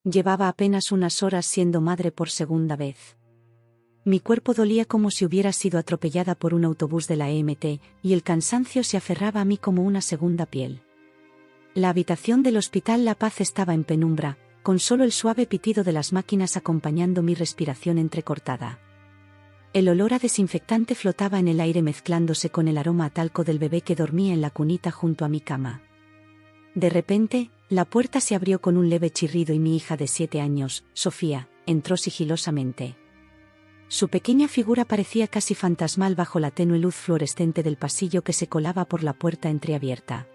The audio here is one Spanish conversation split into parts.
Llevaba apenas unas horas siendo madre por segunda vez. Mi cuerpo dolía como si hubiera sido atropellada por un autobús de la EMT, y el cansancio se aferraba a mí como una segunda piel. La habitación del Hospital La Paz estaba en penumbra, con solo el suave pitido de las máquinas acompañando mi respiración entrecortada. El olor a desinfectante flotaba en el aire mezclándose con el aroma a talco del bebé que dormía en la cunita junto a mi cama. De repente, la puerta se abrió con un leve chirrido y mi hija de 7 años, Sofía, entró sigilosamente. Su pequeña figura parecía casi fantasmal bajo la tenue luz fluorescente del pasillo que se colaba por la puerta entreabierta.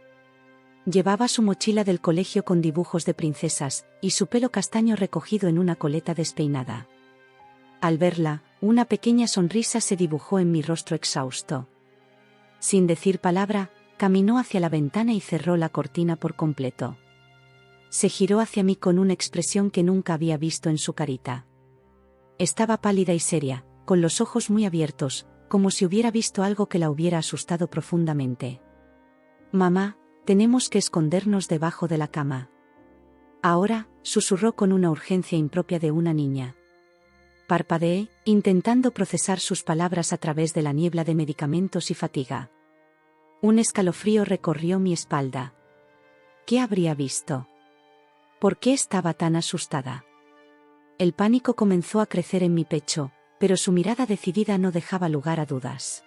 Llevaba su mochila del colegio con dibujos de princesas, y su pelo castaño recogido en una coleta despeinada. Al verla, una pequeña sonrisa se dibujó en mi rostro exhausto. Sin decir palabra, caminó hacia la ventana y cerró la cortina por completo. Se giró hacia mí con una expresión que nunca había visto en su carita. Estaba pálida y seria, con los ojos muy abiertos, como si hubiera visto algo que la hubiera asustado profundamente. «Mamá, tenemos que escondernos debajo de la cama». «Ahora», susurró con una urgencia impropia de una niña. Parpadeé, intentando procesar sus palabras a través de la niebla de medicamentos y fatiga. Un escalofrío recorrió mi espalda. ¿Qué habría visto? ¿Por qué estaba tan asustada? El pánico comenzó a crecer en mi pecho, pero su mirada decidida no dejaba lugar a dudas.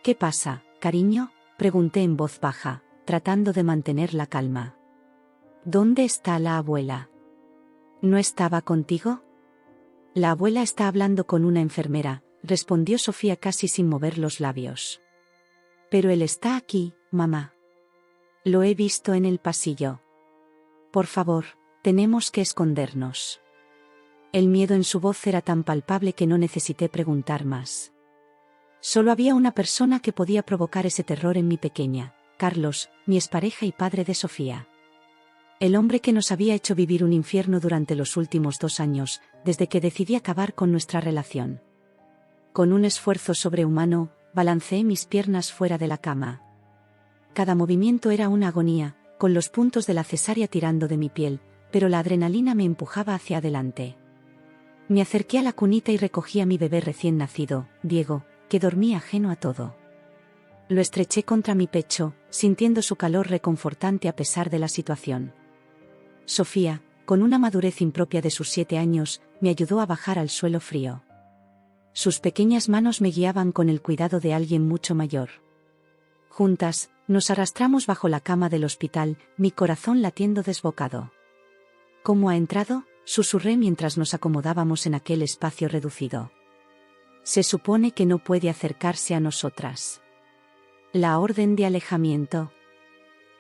«¿Qué pasa, cariño?», pregunté en voz baja, tratando de mantener la calma. «¿Dónde está la abuela? ¿No estaba contigo?» «La abuela está hablando con una enfermera», respondió Sofía casi sin mover los labios. «Pero él está aquí, mamá. Lo he visto en el pasillo. Por favor, tenemos que escondernos». El miedo en su voz era tan palpable que no necesité preguntar más. Solo había una persona que podía provocar ese terror en mi pequeña, Carlos, mi expareja y padre de Sofía. El hombre que nos había hecho vivir un infierno durante los últimos 2 años, desde que decidí acabar con nuestra relación. Con un esfuerzo sobrehumano, balanceé mis piernas fuera de la cama. Cada movimiento era una agonía, con los puntos de la cesárea tirando de mi piel, pero la adrenalina me empujaba hacia adelante. Me acerqué a la cunita y recogí a mi bebé recién nacido, Diego, que dormía ajeno a todo. Lo estreché contra mi pecho, sintiendo su calor reconfortante a pesar de la situación. Sofía, con una madurez impropia de sus 7 años, me ayudó a bajar al suelo frío. Sus pequeñas manos me guiaban con el cuidado de alguien mucho mayor. Juntas, nos arrastramos bajo la cama del hospital, mi corazón latiendo desbocado. «¿Cómo ha entrado?», susurré mientras nos acomodábamos en aquel espacio reducido. «Se supone que no puede acercarse a nosotras». «¿La orden de alejamiento?»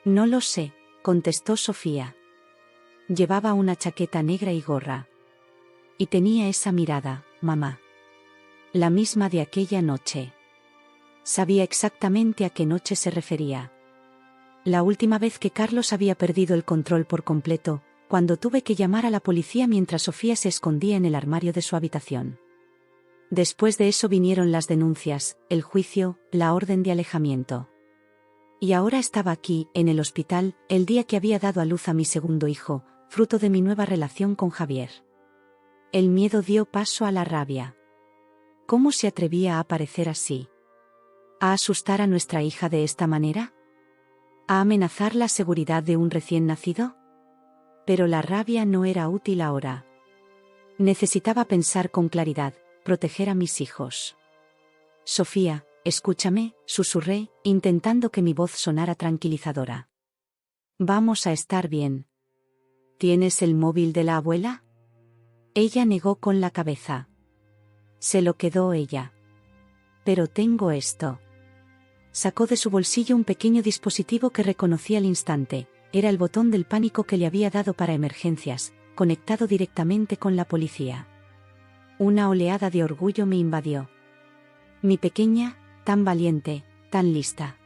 «No lo sé», contestó Sofía. Llevaba una chaqueta negra y gorra. Y tenía esa mirada, mamá. La misma de aquella noche. Sabía exactamente a qué noche se refería. La última vez que Carlos había perdido el control por completo, cuando tuve que llamar a la policía mientras Sofía se escondía en el armario de su habitación. Después de eso vinieron las denuncias, el juicio, la orden de alejamiento. Y ahora estaba aquí, en el hospital, el día que había dado a luz a mi segundo hijo, fruto de mi nueva relación con Javier. El miedo dio paso a la rabia. ¿Cómo se atrevía a aparecer así? ¿A asustar a nuestra hija de esta manera? ¿A amenazar la seguridad de un recién nacido? Pero la rabia no era útil ahora. Necesitaba pensar con claridad, proteger a mis hijos. «Sofía, escúchame», susurré, intentando que mi voz sonara tranquilizadora. «Vamos a estar bien». «¿Tienes el móvil de la abuela?» Ella negó con la cabeza. Se lo quedó ella. «Pero tengo esto». Sacó de su bolsillo un pequeño dispositivo que reconocí al instante. Era el botón del pánico que le había dado para emergencias, conectado directamente con la policía. Una oleada de orgullo me invadió. Mi pequeña, tan valiente, tan lista.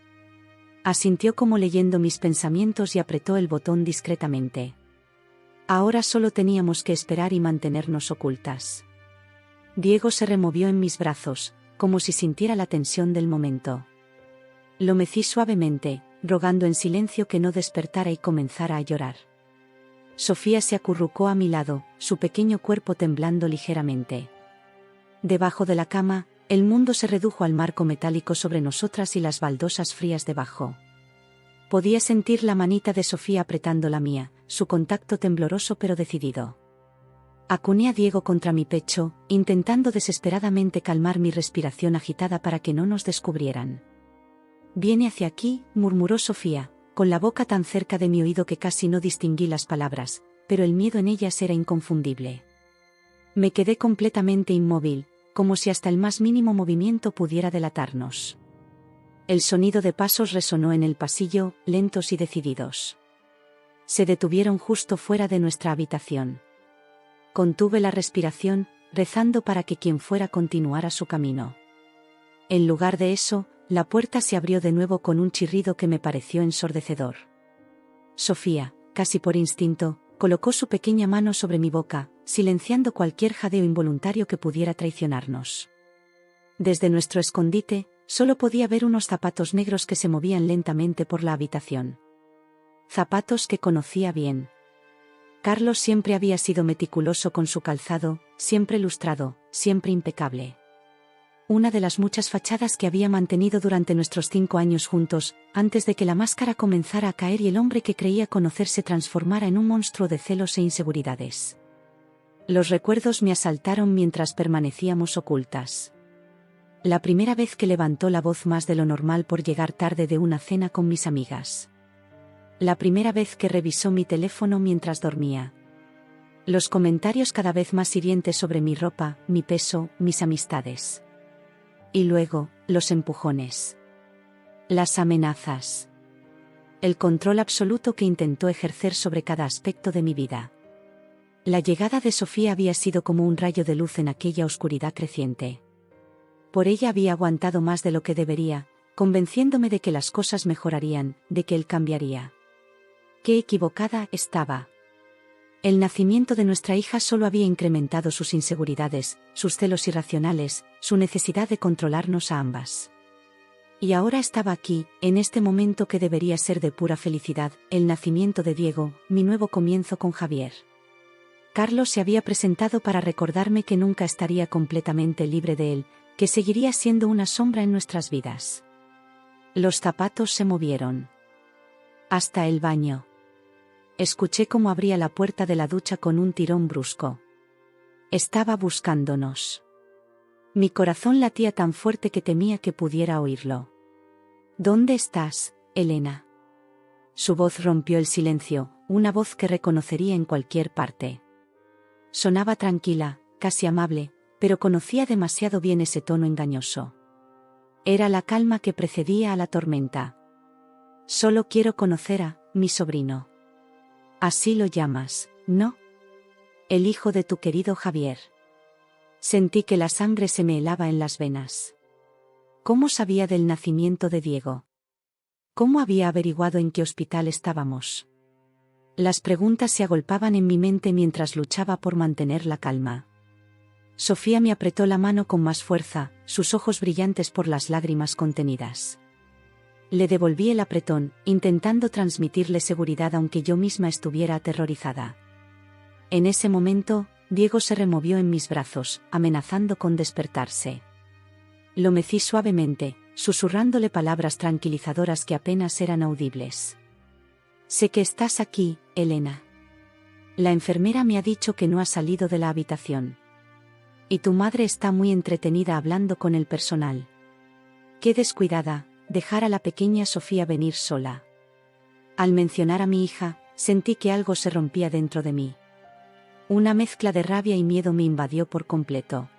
Asintió como leyendo mis pensamientos y apretó el botón discretamente. Ahora solo teníamos que esperar y mantenernos ocultas. Diego se removió en mis brazos, como si sintiera la tensión del momento. Lo mecí suavemente, rogando en silencio que no despertara y comenzara a llorar. Sofía se acurrucó a mi lado, su pequeño cuerpo temblando ligeramente. Debajo de la cama, el mundo se redujo al marco metálico sobre nosotras y las baldosas frías debajo. Podía sentir la manita de Sofía apretando la mía, su contacto tembloroso pero decidido. Acuné a Diego contra mi pecho, intentando desesperadamente calmar mi respiración agitada para que no nos descubrieran. «Viene hacia aquí», murmuró Sofía, con la boca tan cerca de mi oído que casi no distinguí las palabras, pero el miedo en ellas era inconfundible. Me quedé completamente inmóvil, como si hasta el más mínimo movimiento pudiera delatarnos. El sonido de pasos resonó en el pasillo, lentos y decididos. Se detuvieron justo fuera de nuestra habitación. Contuve la respiración, rezando para que quien fuera continuara su camino. En lugar de eso, la puerta se abrió de nuevo con un chirrido que me pareció ensordecedor. Sofía, casi por instinto, colocó su pequeña mano sobre mi boca, silenciando cualquier jadeo involuntario que pudiera traicionarnos. Desde nuestro escondite, solo podía ver unos zapatos negros que se movían lentamente por la habitación. Zapatos que conocía bien. Carlos siempre había sido meticuloso con su calzado, siempre lustrado, siempre impecable. Una de las muchas fachadas que había mantenido durante nuestros 5 años juntos, antes de que la máscara comenzara a caer y el hombre que creía conocer se transformara en un monstruo de celos e inseguridades. Los recuerdos me asaltaron mientras permanecíamos ocultas. La primera vez que levantó la voz más de lo normal por llegar tarde de una cena con mis amigas. La primera vez que revisó mi teléfono mientras dormía. Los comentarios cada vez más hirientes sobre mi ropa, mi peso, mis amistades. Y luego, los empujones. Las amenazas. El control absoluto que intentó ejercer sobre cada aspecto de mi vida. La llegada de Sofía había sido como un rayo de luz en aquella oscuridad creciente. Por ella había aguantado más de lo que debería, convenciéndome de que las cosas mejorarían, de que él cambiaría. Qué equivocada estaba. El nacimiento de nuestra hija solo había incrementado sus inseguridades, sus celos irracionales, su necesidad de controlarnos a ambas. Y ahora estaba aquí, en este momento que debería ser de pura felicidad, el nacimiento de Diego, mi nuevo comienzo con Javier. Carlos se había presentado para recordarme que nunca estaría completamente libre de él, que seguiría siendo una sombra en nuestras vidas. Los zapatos se movieron. Hasta el baño. Escuché cómo abría la puerta de la ducha con un tirón brusco. Estaba buscándonos. Mi corazón latía tan fuerte que temía que pudiera oírlo. ¿Dónde estás, Elena? Su voz rompió el silencio, una voz que reconocería en cualquier parte. Sonaba tranquila, casi amable, pero conocía demasiado bien ese tono engañoso. Era la calma que precedía a la tormenta. Solo quiero conocer a mi sobrino. Así lo llamas, ¿no? El hijo de tu querido Javier. Sentí que la sangre se me helaba en las venas. ¿Cómo sabía del nacimiento de Diego? ¿Cómo había averiguado en qué hospital estábamos? Las preguntas se agolpaban en mi mente mientras luchaba por mantener la calma. Sofía me apretó la mano con más fuerza, sus ojos brillantes por las lágrimas contenidas. Le devolví el apretón, intentando transmitirle seguridad aunque yo misma estuviera aterrorizada. En ese momento, Diego se removió en mis brazos, amenazando con despertarse. Lo mecí suavemente, susurrándole palabras tranquilizadoras que apenas eran audibles. Sé que estás aquí, Elena. La enfermera me ha dicho que no has salido de la habitación. Y tu madre está muy entretenida hablando con el personal. Qué descuidada, dejar a la pequeña Sofía venir sola. Al mencionar a mi hija, sentí que algo se rompía dentro de mí. Una mezcla de rabia y miedo me invadió por completo.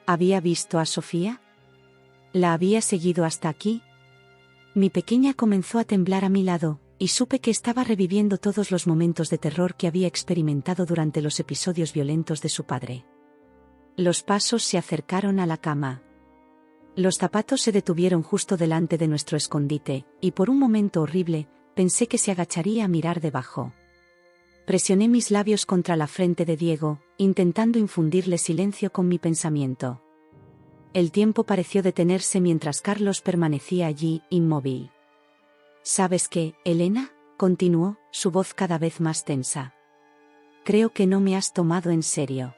¿Había visto a Sofía? ¿La había seguido hasta aquí? Mi pequeña comenzó a temblar a mi lado, y supe que estaba reviviendo todos los momentos de terror que había experimentado durante los episodios violentos de su padre. Los pasos se acercaron a la cama. Los zapatos se detuvieron justo delante de nuestro escondite, y por un momento horrible, pensé que se agacharía a mirar debajo. Presioné mis labios contra la frente de Diego, intentando infundirle silencio con mi pensamiento. El tiempo pareció detenerse mientras Carlos permanecía allí, inmóvil. ¿Sabes qué, Elena?, continuó, su voz cada vez más tensa. Creo que no me has tomado en serio.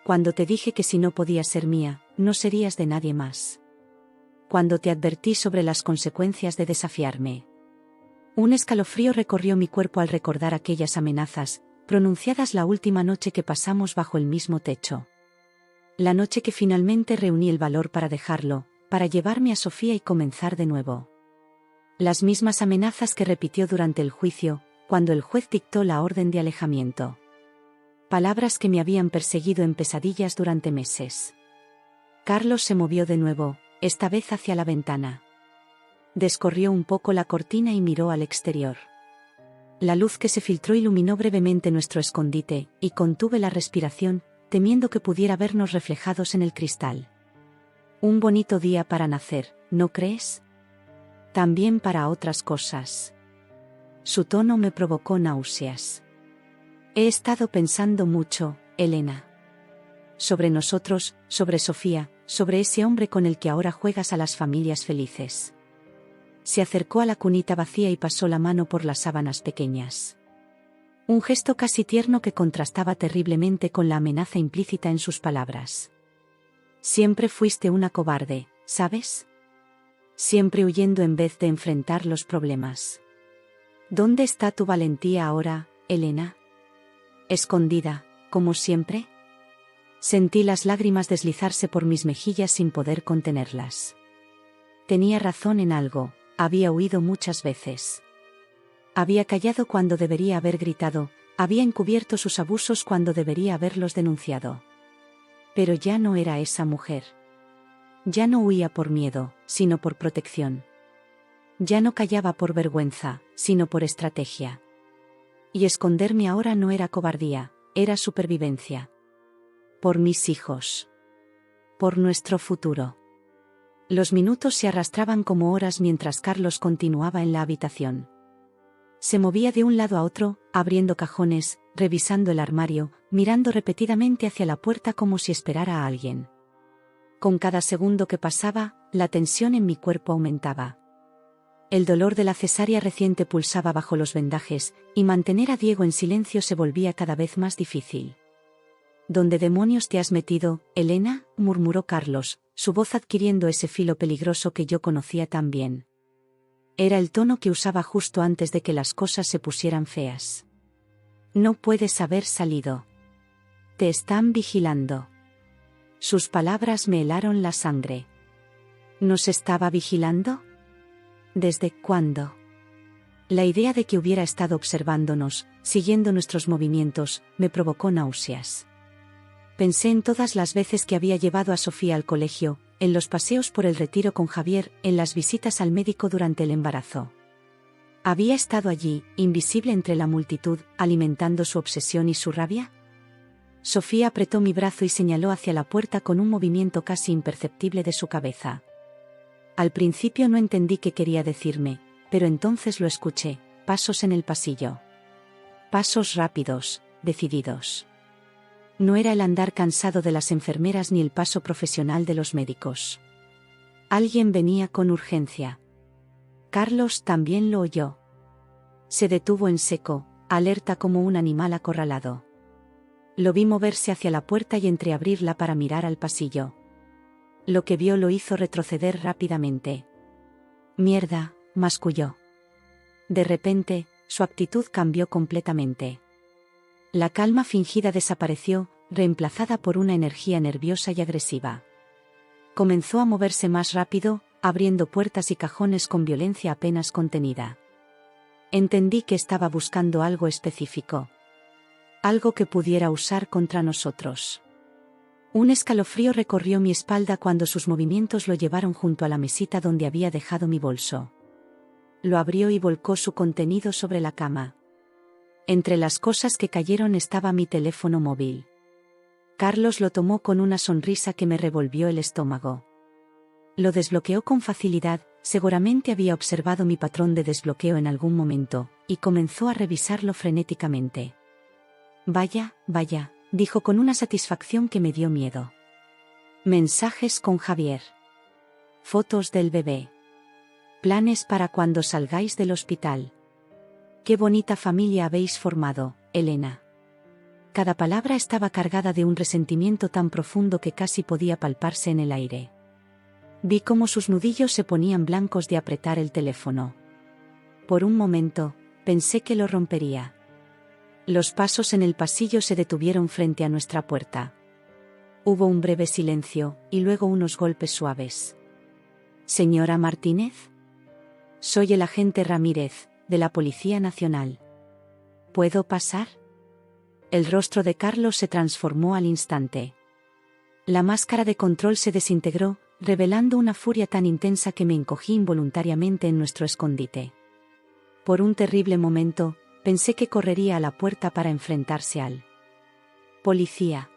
Cuando te dije que si no podías ser mía, no serías de nadie más. Cuando te advertí sobre las consecuencias de desafiarme. Un escalofrío recorrió mi cuerpo al recordar aquellas amenazas, pronunciadas la última noche que pasamos bajo el mismo techo. La noche que finalmente reuní el valor para dejarlo, para llevarme a Sofía y comenzar de nuevo. Las mismas amenazas que repitió durante el juicio, cuando el juez dictó la orden de alejamiento. Palabras que me habían perseguido en pesadillas durante meses. Carlos se movió de nuevo, esta vez hacia la ventana. Descorrió un poco la cortina y miró al exterior. La luz que se filtró iluminó brevemente nuestro escondite, y contuve la respiración, temiendo que pudiera vernos reflejados en el cristal. Un bonito día para nacer, ¿no crees? También para otras cosas. Su tono me provocó náuseas. He estado pensando mucho, Elena. Sobre nosotros, sobre Sofía, sobre ese hombre con el que ahora juegas a las familias felices. Se acercó a la cunita vacía y pasó la mano por las sábanas pequeñas. Un gesto casi tierno que contrastaba terriblemente con la amenaza implícita en sus palabras. Siempre fuiste una cobarde, ¿sabes? Siempre huyendo en vez de enfrentar los problemas. ¿Dónde está tu valentía ahora, Elena? ¿Escondida, como siempre? Sentí las lágrimas deslizarse por mis mejillas sin poder contenerlas. Tenía razón en algo, había huido muchas veces. Había callado cuando debería haber gritado, había encubierto sus abusos cuando debería haberlos denunciado. Pero ya no era esa mujer. Ya no huía por miedo, sino por protección. Ya no callaba por vergüenza, sino por estrategia. Y esconderme ahora no era cobardía, era supervivencia. Por mis hijos. Por nuestro futuro. Los minutos se arrastraban como horas mientras Carlos continuaba en la habitación. Se movía de un lado a otro, abriendo cajones, revisando el armario, mirando repetidamente hacia la puerta como si esperara a alguien. Con cada segundo que pasaba, la tensión en mi cuerpo aumentaba. El dolor de la cesárea reciente pulsaba bajo los vendajes, y mantener a Diego en silencio se volvía cada vez más difícil. ¿Dónde demonios te has metido, Elena?, murmuró Carlos, su voz adquiriendo ese filo peligroso que yo conocía tan bien. Era el tono que usaba justo antes de que las cosas se pusieran feas. No puedes haber salido. Te están vigilando. Sus palabras me helaron la sangre. ¿Nos estaba vigilando? ¿Desde cuándo? La idea de que hubiera estado observándonos, siguiendo nuestros movimientos, me provocó náuseas. Pensé en todas las veces que había llevado a Sofía al colegio, en los paseos por el retiro con Javier, en las visitas al médico durante el embarazo. ¿Había estado allí, invisible entre la multitud, alimentando su obsesión y su rabia? Sofía apretó mi brazo y señaló hacia la puerta con un movimiento casi imperceptible de su cabeza. Al principio no entendí qué quería decirme, pero entonces lo escuché, pasos en el pasillo. Pasos rápidos, decididos. No era el andar cansado de las enfermeras ni el paso profesional de los médicos. Alguien venía con urgencia. Carlos también lo oyó. Se detuvo en seco, alerta como un animal acorralado. Lo vi moverse hacia la puerta y entreabrirla para mirar al pasillo. Lo que vio lo hizo retroceder rápidamente. «Mierda», masculló. De repente, su actitud cambió completamente. La calma fingida desapareció, reemplazada por una energía nerviosa y agresiva. Comenzó a moverse más rápido, abriendo puertas y cajones con violencia apenas contenida. Entendí que estaba buscando algo específico. Algo que pudiera usar contra nosotros. Un escalofrío recorrió mi espalda cuando sus movimientos lo llevaron junto a la mesita donde había dejado mi bolso. Lo abrió y volcó su contenido sobre la cama. Entre las cosas que cayeron estaba mi teléfono móvil. Carlos lo tomó con una sonrisa que me revolvió el estómago. Lo desbloqueó con facilidad, seguramente había observado mi patrón de desbloqueo en algún momento, y comenzó a revisarlo frenéticamente. Vaya, vaya, dijo con una satisfacción que me dio miedo. Mensajes con Javier. Fotos del bebé. Planes para cuando salgáis del hospital. Qué bonita familia habéis formado, Elena. Cada palabra estaba cargada de un resentimiento tan profundo que casi podía palparse en el aire. Vi cómo sus nudillos se ponían blancos de apretar el teléfono. Por un momento, pensé que lo rompería. Los pasos en el pasillo se detuvieron frente a nuestra puerta. Hubo un breve silencio, y luego unos golpes suaves. «¿Señora Martínez?» «Soy el agente Ramírez, de la Policía Nacional. ¿Puedo pasar?» El rostro de Carlos se transformó al instante. La máscara de control se desintegró, revelando una furia tan intensa que me encogí involuntariamente en nuestro escondite. Por un terrible momento, pensé que correría a la puerta para enfrentarse al policía.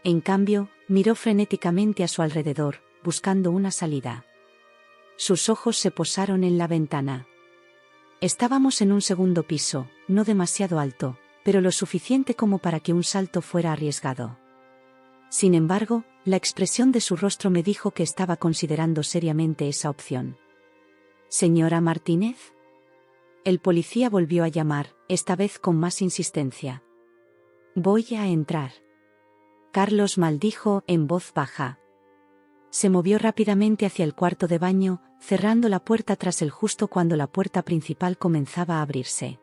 En cambio, miró frenéticamente a su alrededor, buscando una salida. Sus ojos se posaron en la ventana. Estábamos en un segundo piso, no demasiado alto, pero lo suficiente como para que un salto fuera arriesgado. Sin embargo, la expresión de su rostro me dijo que estaba considerando seriamente esa opción. «¿Señora Martínez?» El policía volvió a llamar, esta vez con más insistencia. «Voy a entrar». Carlos maldijo en voz baja. Se movió rápidamente hacia el cuarto de baño, cerrando la puerta tras él justo cuando la puerta principal comenzaba a abrirse.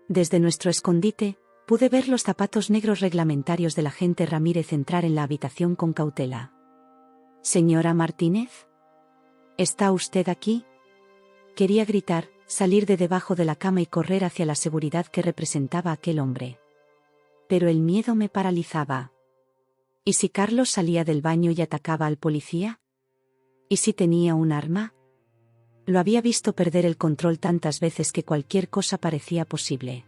Desde nuestro escondite, pude ver los zapatos negros reglamentarios del agente Ramírez entrar en la habitación con cautela. «¿Señora Martínez? ¿Está usted aquí?» Quería gritar, salir de debajo de la cama y correr hacia la seguridad que representaba aquel hombre. Pero el miedo me paralizaba. ¿Y si Carlos salía del baño y atacaba al policía? ¿Y si tenía un arma? Lo había visto perder el control tantas veces que cualquier cosa parecía posible.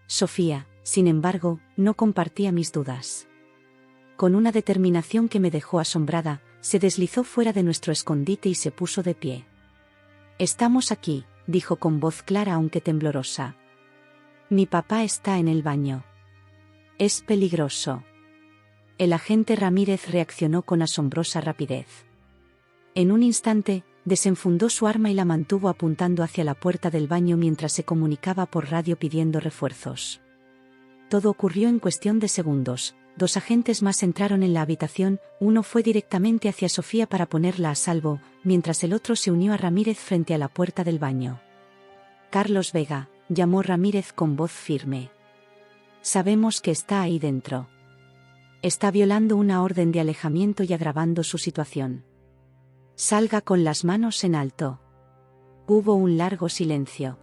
Sofía, sin embargo, no compartía mis dudas. Con una determinación que me dejó asombrada, se deslizó fuera de nuestro escondite y se puso de pie. «Estamos aquí», dijo con voz clara aunque temblorosa. «Mi papá está en el baño. Es peligroso». El agente Ramírez reaccionó con asombrosa rapidez. En un instante, desenfundó su arma y la mantuvo apuntando hacia la puerta del baño mientras se comunicaba por radio pidiendo refuerzos. Todo ocurrió en cuestión de segundos. 2 agentes más entraron en la habitación, uno fue directamente hacia Sofía para ponerla a salvo, mientras el otro se unió a Ramírez frente a la puerta del baño. «Carlos Vega», llamó Ramírez con voz firme. «Sabemos que está ahí dentro. Está violando una orden de alejamiento y agravando su situación. Salga con las manos en alto». Hubo un largo silencio.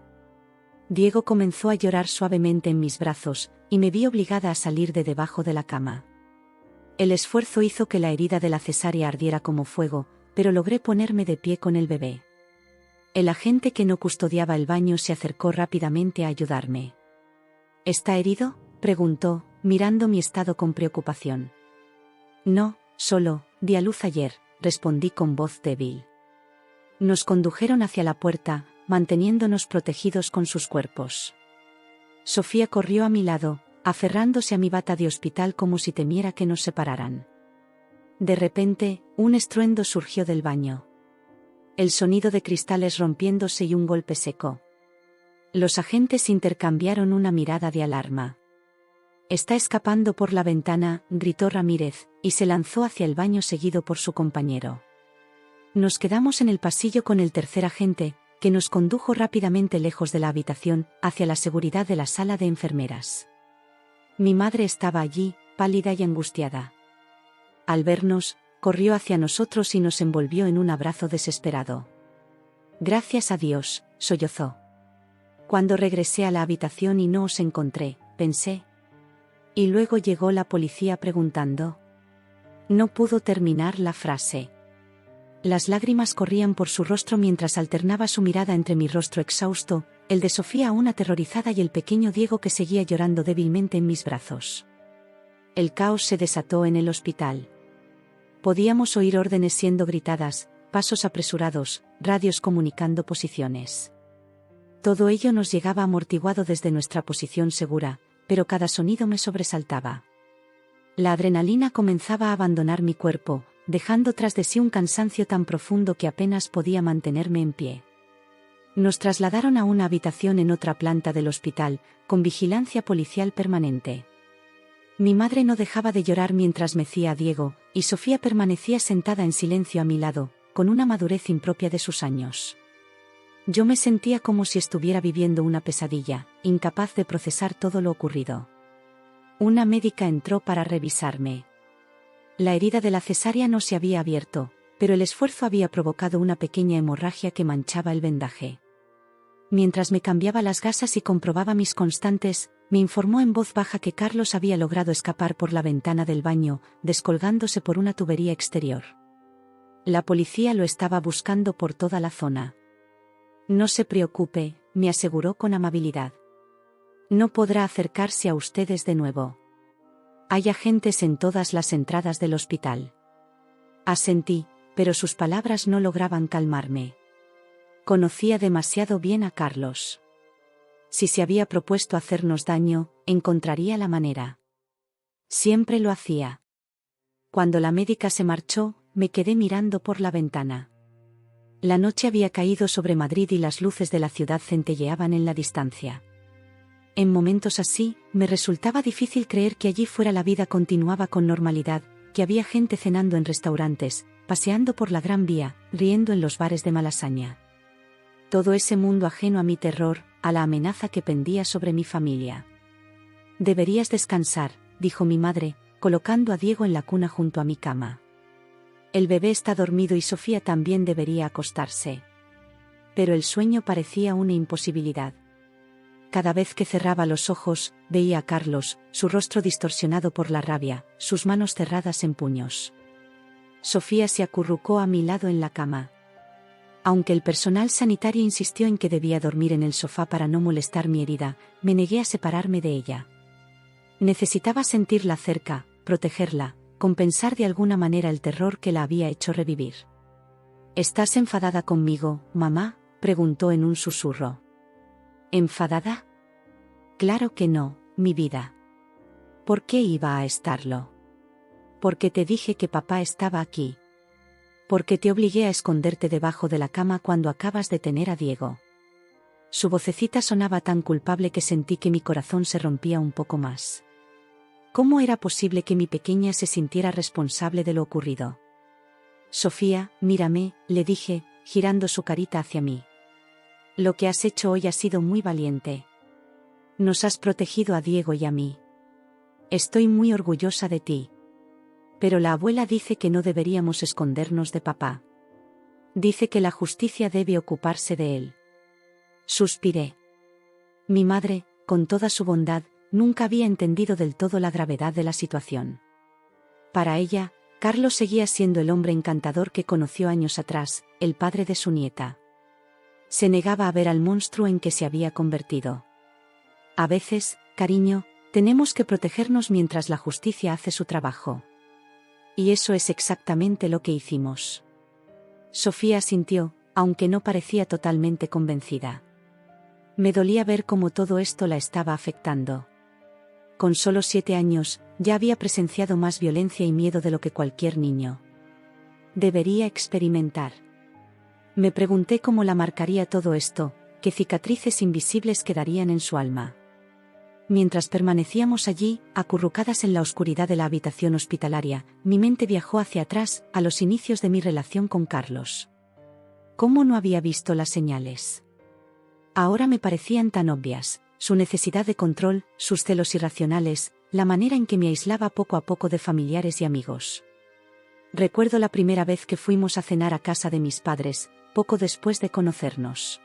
Diego comenzó a llorar suavemente en mis brazos, y me vi obligada a salir de debajo de la cama. El esfuerzo hizo que la herida de la cesárea ardiera como fuego, pero logré ponerme de pie con el bebé. El agente que no custodiaba el baño se acercó rápidamente a ayudarme. «¿Está herido?», preguntó, mirando mi estado con preocupación. «No, solo di a luz ayer», respondí con voz débil. Nos condujeron hacia la puerta, manteniéndonos protegidos con sus cuerpos. Sofía corrió a mi lado, aferrándose a mi bata de hospital como si temiera que nos separaran. De repente, un estruendo surgió del baño. El sonido de cristales rompiéndose y un golpe seco. Los agentes intercambiaron una mirada de alarma. «Está escapando por la ventana», gritó Ramírez, y se lanzó hacia el baño seguido por su compañero. Nos quedamos en el pasillo con el tercer agente, que nos condujo rápidamente lejos de la habitación, hacia la seguridad de la sala de enfermeras. Mi madre estaba allí, pálida y angustiada. Al vernos, corrió hacia nosotros y nos envolvió en un abrazo desesperado. «Gracias a Dios», sollozó. «Cuando regresé a la habitación y no os encontré, pensé». Y luego llegó la policía preguntando. No pudo terminar la frase. Las lágrimas corrían por su rostro mientras alternaba su mirada entre mi rostro exhausto, el de Sofía aún aterrorizada y el pequeño Diego que seguía llorando débilmente en mis brazos. El caos se desató en el hospital. Podíamos oír órdenes siendo gritadas, pasos apresurados, radios comunicando posiciones. Todo ello nos llegaba amortiguado desde nuestra posición segura, pero cada sonido me sobresaltaba. La adrenalina comenzaba a abandonar mi cuerpo, dejando tras de sí un cansancio tan profundo que apenas podía mantenerme en pie. Nos trasladaron a una habitación en otra planta del hospital, con vigilancia policial permanente. Mi madre no dejaba de llorar mientras mecía a Diego, y Sofía permanecía sentada en silencio a mi lado, con una madurez impropia de sus años. Yo me sentía como si estuviera viviendo una pesadilla, incapaz de procesar todo lo ocurrido. Una médica entró para revisarme. La herida de la cesárea no se había abierto, pero el esfuerzo había provocado una pequeña hemorragia que manchaba el vendaje. Mientras me cambiaba las gasas y comprobaba mis constantes, me informó en voz baja que Carlos había logrado escapar por la ventana del baño, descolgándose por una tubería exterior. La policía lo estaba buscando por toda la zona. No se preocupe, me aseguró con amabilidad. No podrá acercarse a ustedes de nuevo. Hay agentes en todas las entradas del hospital. Asentí, pero sus palabras no lograban calmarme. Conocía demasiado bien a Carlos. Si se había propuesto hacernos daño, encontraría la manera. Siempre lo hacía. Cuando la médica se marchó, me quedé mirando por la ventana. La noche había caído sobre Madrid y las luces de la ciudad centelleaban en la distancia. En momentos así, me resultaba difícil creer que allí fuera la vida continuaba con normalidad, que había gente cenando en restaurantes, paseando por la Gran Vía, riendo en los bares de Malasaña. Todo ese mundo ajeno a mi terror, a la amenaza que pendía sobre mi familia. Deberías descansar, dijo mi madre, colocando a Diego en la cuna junto a mi cama. El bebé está dormido y Sofía también debería acostarse. Pero el sueño parecía una imposibilidad. Cada vez que cerraba los ojos, veía a Carlos, su rostro distorsionado por la rabia, sus manos cerradas en puños. Sofía se acurrucó a mi lado en la cama. Aunque el personal sanitario insistió en que debía dormir en el sofá para no molestar mi herida, me negué a separarme de ella. Necesitaba sentirla cerca, protegerla, compensar de alguna manera el terror que la había hecho revivir. ¿Estás enfadada conmigo, mamá?, preguntó en un susurro. ¿Enfadada? Claro que no, mi vida. ¿Por qué iba a estarlo? Porque te dije que papá estaba aquí. Porque te obligué a esconderte debajo de la cama cuando acabas de tener a Diego. Su vocecita sonaba tan culpable que sentí que mi corazón se rompía un poco más. ¿Cómo era posible que mi pequeña se sintiera responsable de lo ocurrido? Sofía, mírame, le dije, girando su carita hacia mí. Lo que has hecho hoy ha sido muy valiente. Nos has protegido a Diego y a mí. Estoy muy orgullosa de ti. Pero la abuela dice que no deberíamos escondernos de papá. Dice que la justicia debe ocuparse de él. Suspiré. Mi madre, con toda su bondad, nunca había entendido del todo la gravedad de la situación. Para ella, Carlos seguía siendo el hombre encantador que conoció años atrás, el padre de su nieta. Se negaba a ver al monstruo en que se había convertido. A veces, cariño, tenemos que protegernos mientras la justicia hace su trabajo. Y eso es exactamente lo que hicimos. Sofía asintió, aunque no parecía totalmente convencida. Me dolía ver cómo todo esto la estaba afectando. Con solo 7 años, ya había presenciado más violencia y miedo de lo que cualquier niño. Debería experimentar. Me pregunté cómo la marcaría todo esto, qué cicatrices invisibles quedarían en su alma. Mientras permanecíamos allí, acurrucadas en la oscuridad de la habitación hospitalaria, mi mente viajó hacia atrás, a los inicios de mi relación con Carlos. ¿Cómo no había visto las señales? Ahora me parecían tan obvias, su necesidad de control, sus celos irracionales, la manera en que me aislaba poco a poco de familiares y amigos. Recuerdo la primera vez que fuimos a cenar a casa de mis padres, poco después de conocernos.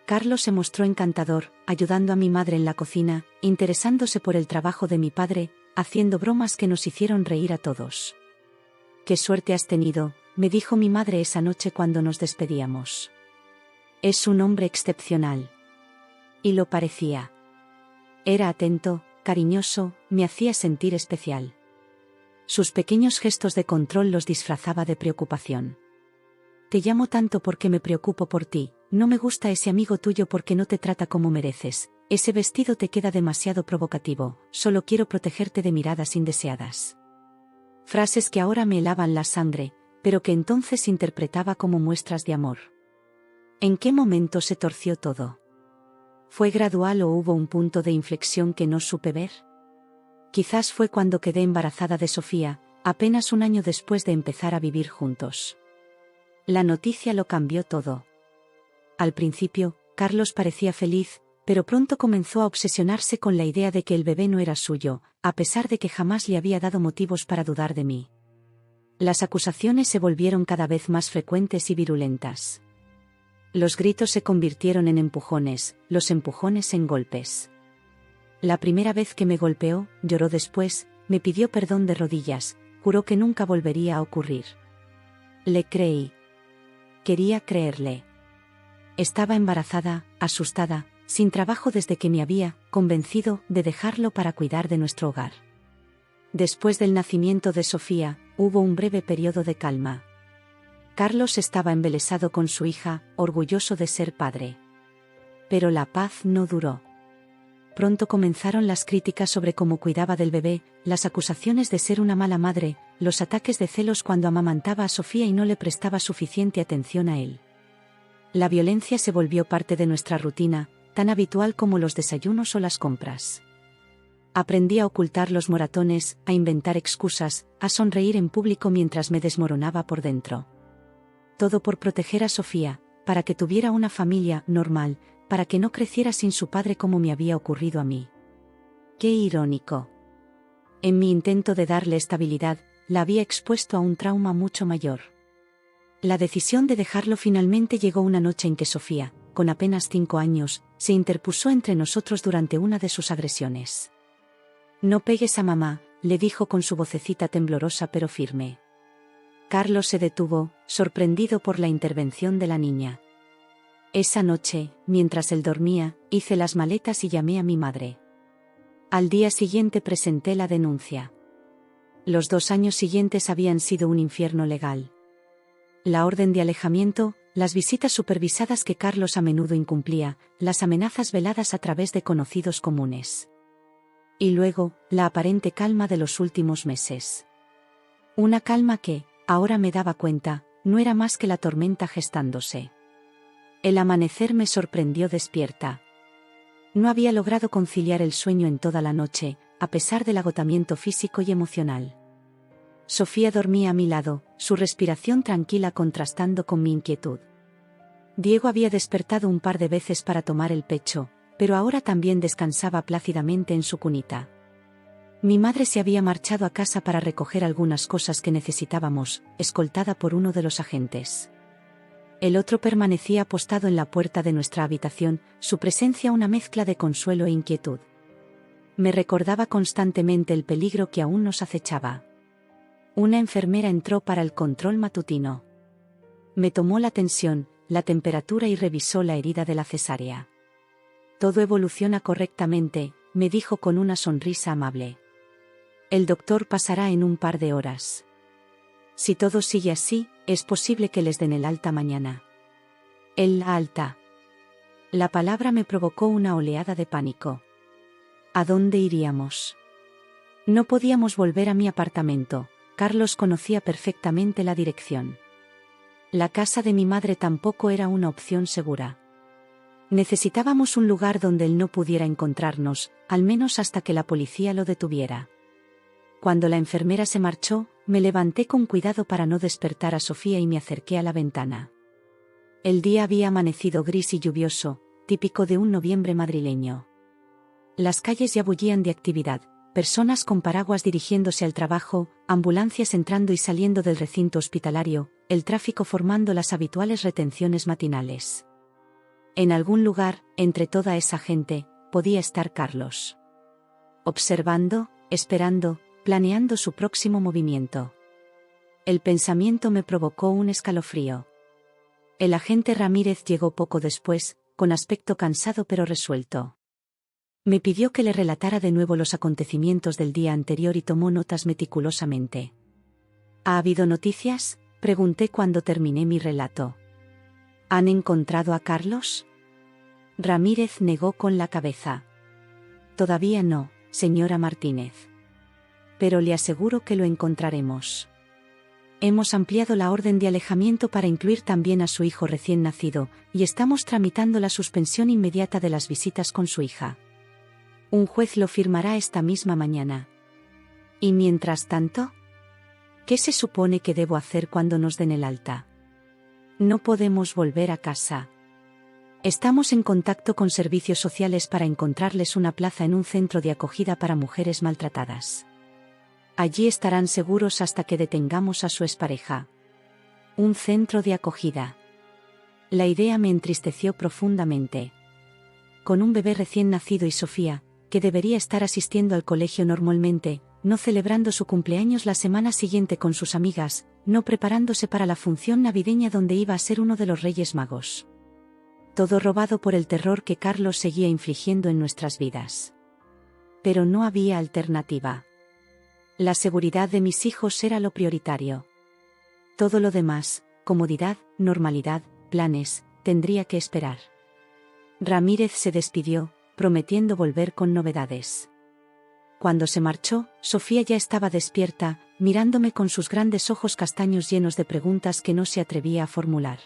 Carlos se mostró encantador, ayudando a mi madre en la cocina, interesándose por el trabajo de mi padre, haciendo bromas que nos hicieron reír a todos. «Qué suerte has tenido», me dijo mi madre esa noche cuando nos despedíamos. «Es un hombre excepcional». Y lo parecía. Era atento, cariñoso, me hacía sentir especial. Sus pequeños gestos de control los disfrazaba de preocupación. «Te llamo tanto porque me preocupo por ti, no me gusta ese amigo tuyo porque no te trata como mereces, ese vestido te queda demasiado provocativo, solo quiero protegerte de miradas indeseadas». Frases que ahora me helaban la sangre, pero que entonces interpretaba como muestras de amor. ¿En qué momento se torció todo? ¿Fue gradual o hubo un punto de inflexión que no supe ver? Quizás fue cuando quedé embarazada de Sofía, apenas un año después de empezar a vivir juntos. La noticia lo cambió todo. Al principio, Carlos parecía feliz, pero pronto comenzó a obsesionarse con la idea de que el bebé no era suyo, a pesar de que jamás le había dado motivos para dudar de mí. Las acusaciones se volvieron cada vez más frecuentes y virulentas. Los gritos se convirtieron en empujones, los empujones en golpes. La primera vez que me golpeó, lloró después, me pidió perdón de rodillas, juró que nunca volvería a ocurrir. Le creí. Quería creerle. Estaba embarazada, asustada, sin trabajo desde que me había convencido de dejarlo para cuidar de nuestro hogar. Después del nacimiento de Sofía, hubo un breve periodo de calma. Carlos estaba embelesado con su hija, orgulloso de ser padre. Pero la paz no duró. Pronto comenzaron las críticas sobre cómo cuidaba del bebé, las acusaciones de ser una mala madre, los ataques de celos cuando amamantaba a Sofía y no le prestaba suficiente atención a él. La violencia se volvió parte de nuestra rutina, tan habitual como los desayunos o las compras. Aprendí a ocultar los moratones, a inventar excusas, a sonreír en público mientras me desmoronaba por dentro. Todo por proteger a Sofía, para que tuviera una familia normal, para que no creciera sin su padre como me había ocurrido a mí. Qué irónico. En mi intento de darle estabilidad, la había expuesto a un trauma mucho mayor. La decisión de dejarlo finalmente llegó una noche en que Sofía, con apenas 5 años, se interpuso entre nosotros durante una de sus agresiones. «No pegues a mamá», le dijo con su vocecita temblorosa pero firme. Carlos se detuvo, sorprendido por la intervención de la niña. Esa noche, mientras él dormía, hice las maletas y llamé a mi madre. Al día siguiente presenté la denuncia. Los 2 años siguientes habían sido un infierno legal. La orden de alejamiento, las visitas supervisadas que Carlos a menudo incumplía, las amenazas veladas a través de conocidos comunes. Y luego, la aparente calma de los últimos meses. Una calma que, ahora me daba cuenta, no era más que la tormenta gestándose. El amanecer me sorprendió despierta. No había logrado conciliar el sueño en toda la noche, a pesar del agotamiento físico y emocional. Sofía dormía a mi lado, su respiración tranquila contrastando con mi inquietud. Diego había despertado un par de veces para tomar el pecho, pero ahora también descansaba plácidamente en su cunita. Mi madre se había marchado a casa para recoger algunas cosas que necesitábamos, escoltada por uno de los agentes. El otro permanecía apostado en la puerta de nuestra habitación, su presencia una mezcla de consuelo e inquietud. Me recordaba constantemente el peligro que aún nos acechaba. Una enfermera entró para el control matutino. Me tomó la tensión, la temperatura y revisó la herida de la cesárea. Todo evoluciona correctamente, me dijo con una sonrisa amable. El doctor pasará en un par de horas. Si todo sigue así, es posible que les den el alta mañana. El alta. La palabra me provocó una oleada de pánico. ¿A dónde iríamos? No podíamos volver a mi apartamento. Carlos conocía perfectamente la dirección. La casa de mi madre tampoco era una opción segura. Necesitábamos un lugar donde él no pudiera encontrarnos, al menos hasta que la policía lo detuviera. Cuando la enfermera se marchó, me levanté con cuidado para no despertar a Sofía y me acerqué a la ventana. El día había amanecido gris y lluvioso, típico de un noviembre madrileño. Las calles ya bullían de actividad, personas con paraguas dirigiéndose al trabajo, ambulancias entrando y saliendo del recinto hospitalario, el tráfico formando las habituales retenciones matinales. En algún lugar, entre toda esa gente, podía estar Carlos. Observando, esperando, planeando su próximo movimiento. El pensamiento me provocó un escalofrío. El agente Ramírez llegó poco después, con aspecto cansado pero resuelto. Me pidió que le relatara de nuevo los acontecimientos del día anterior y tomó notas meticulosamente. ¿Ha habido noticias?, pregunté cuando terminé mi relato. ¿Han encontrado a Carlos? Ramírez negó con la cabeza. Todavía no, señora Martínez. Pero le aseguro que lo encontraremos. Hemos ampliado la orden de alejamiento para incluir también a su hijo recién nacido, y estamos tramitando la suspensión inmediata de las visitas con su hija. Un juez lo firmará esta misma mañana. ¿Y mientras tanto? ¿Qué se supone que debo hacer cuando nos den el alta? No podemos volver a casa. Estamos en contacto con servicios sociales para encontrarles una plaza en un centro de acogida para mujeres maltratadas. Allí estarán seguros hasta que detengamos a su expareja. Un centro de acogida. La idea me entristeció profundamente. Con un bebé recién nacido y Sofía, que debería estar asistiendo al colegio normalmente, no celebrando su cumpleaños la semana siguiente con sus amigas, no preparándose para la función navideña donde iba a ser uno de los Reyes Magos. Todo robado por el terror que Carlos seguía infligiendo en nuestras vidas. Pero no había alternativa. La seguridad de mis hijos era lo prioritario. Todo lo demás, comodidad, normalidad, planes, tendría que esperar. Ramírez se despidió, prometiendo volver con novedades. Cuando se marchó, Sofía ya estaba despierta, mirándome con sus grandes ojos castaños llenos de preguntas que no se atrevía a formular.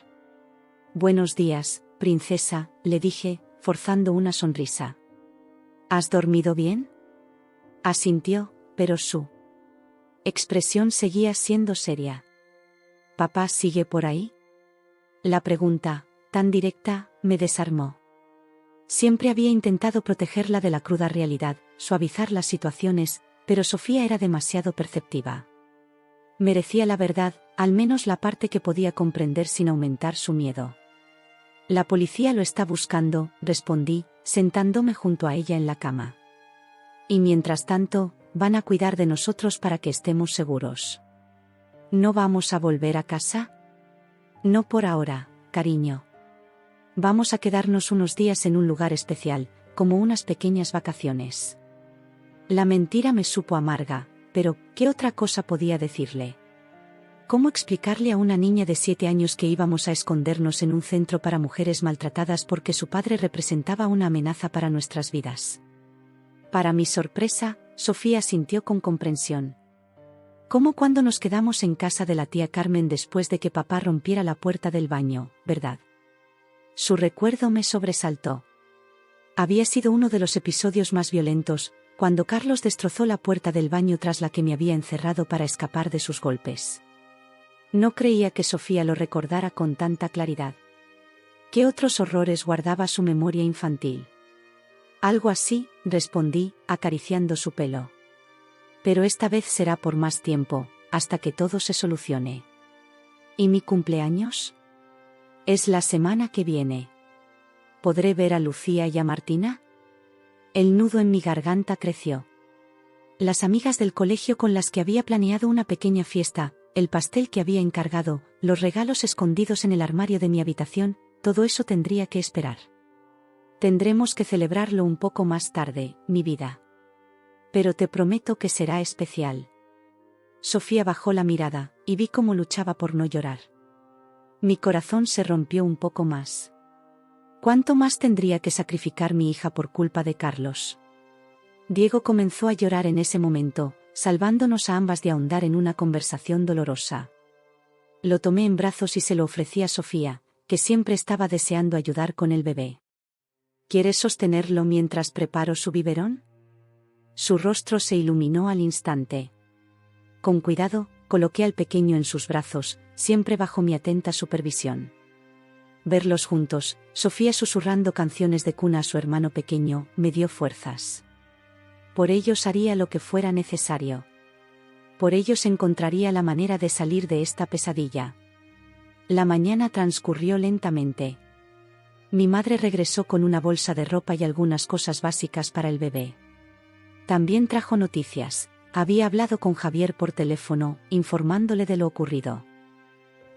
«Buenos días, princesa», le dije, forzando una sonrisa. «¿Has dormido bien?». Asintió, pero su expresión seguía siendo seria. «¿Papá sigue por ahí?». La pregunta, tan directa, me desarmó. Siempre había intentado protegerla de la cruda realidad, suavizar las situaciones, pero Sofía era demasiado perceptiva. Merecía la verdad, al menos la parte que podía comprender sin aumentar su miedo. «La policía lo está buscando», respondí, sentándome junto a ella en la cama. «Y mientras tanto, van a cuidar de nosotros para que estemos seguros». «¿No vamos a volver a casa?». «No por ahora, cariño. Vamos a quedarnos unos días en un lugar especial, como unas pequeñas vacaciones». La mentira me supo amarga, pero ¿qué otra cosa podía decirle? ¿Cómo explicarle a una niña de 7 años que íbamos a escondernos en un centro para mujeres maltratadas porque su padre representaba una amenaza para nuestras vidas? Para mi sorpresa, Sofía sintió con comprensión. Como cuando nos quedamos en casa de la tía Carmen después de que papá rompiera la puerta del baño, ¿verdad? Su recuerdo me sobresaltó. Había sido uno de los episodios más violentos, cuando Carlos destrozó la puerta del baño tras la que me había encerrado para escapar de sus golpes. No creía que Sofía lo recordara con tanta claridad. ¿Qué otros horrores guardaba su memoria infantil? «Algo así», respondí, acariciando su pelo. «Pero esta vez será por más tiempo, hasta que todo se solucione». «¿Y mi cumpleaños?». «Es la semana que viene». «¿Podré ver a Lucía y a Martina?». El nudo en mi garganta creció. Las amigas del colegio con las que había planeado una pequeña fiesta, el pastel que había encargado, los regalos escondidos en el armario de mi habitación, todo eso tendría que esperar. «Tendremos que celebrarlo un poco más tarde, mi vida. Pero te prometo que será especial». Sofía bajó la mirada, y vi cómo luchaba por no llorar. Mi corazón se rompió un poco más. ¿Cuánto más tendría que sacrificar mi hija por culpa de Carlos? Diego comenzó a llorar en ese momento, salvándonos a ambas de ahondar en una conversación dolorosa. Lo tomé en brazos y se lo ofrecí a Sofía, que siempre estaba deseando ayudar con el bebé. «¿Quieres sostenerlo mientras preparo su biberón?». Su rostro se iluminó al instante. Con cuidado, coloqué al pequeño en sus brazos, siempre bajo mi atenta supervisión. Verlos juntos, Sofía susurrando canciones de cuna a su hermano pequeño, me dio fuerzas. Por ellos haría lo que fuera necesario. Por ellos encontraría la manera de salir de esta pesadilla. La mañana transcurrió lentamente. Mi madre regresó con una bolsa de ropa y algunas cosas básicas para el bebé. También trajo noticias. Había hablado con Javier por teléfono, informándole de lo ocurrido.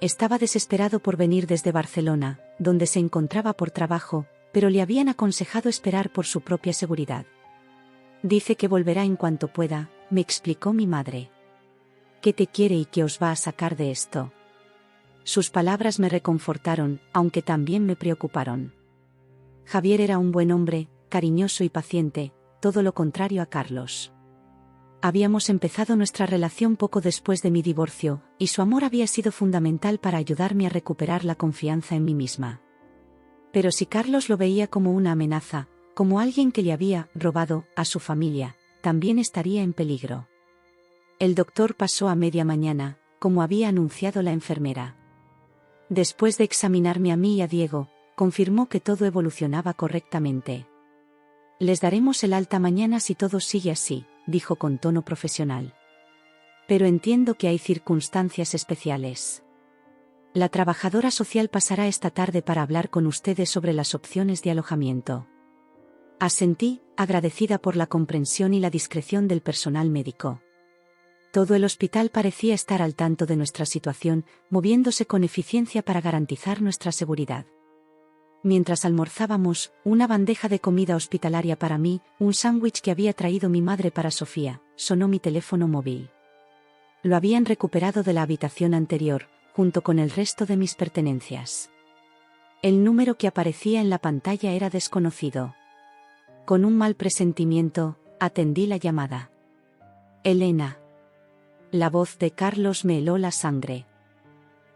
Estaba desesperado por venir desde Barcelona, donde se encontraba por trabajo, pero le habían aconsejado esperar por su propia seguridad. «Dice que volverá en cuanto pueda», me explicó mi madre. «¿Qué te quiere y qué os va a sacar de esto?». Sus palabras me reconfortaron, aunque también me preocuparon. Javier era un buen hombre, cariñoso y paciente, todo lo contrario a Carlos. Habíamos empezado nuestra relación poco después de mi divorcio, y su amor había sido fundamental para ayudarme a recuperar la confianza en mí misma. Pero si Carlos lo veía como una amenaza, como alguien que le había robado a su familia, también estaría en peligro. El doctor pasó a media mañana, como había anunciado la enfermera. Después de examinarme a mí y a Diego, confirmó que todo evolucionaba correctamente. Les daremos el alta mañana si todo sigue así, dijo con tono profesional. Pero entiendo que hay circunstancias especiales. La trabajadora social pasará esta tarde para hablar con ustedes sobre las opciones de alojamiento. Asentí, agradecida por la comprensión y la discreción del personal médico. Todo el hospital parecía estar al tanto de nuestra situación, moviéndose con eficiencia para garantizar nuestra seguridad. Mientras almorzábamos, una bandeja de comida hospitalaria para mí, un sándwich que había traído mi madre para Sofía, sonó mi teléfono móvil. Lo habían recuperado de la habitación anterior, junto con el resto de mis pertenencias. El número que aparecía en la pantalla era desconocido. Con un mal presentimiento, atendí la llamada. Elena. La voz de Carlos me heló la sangre.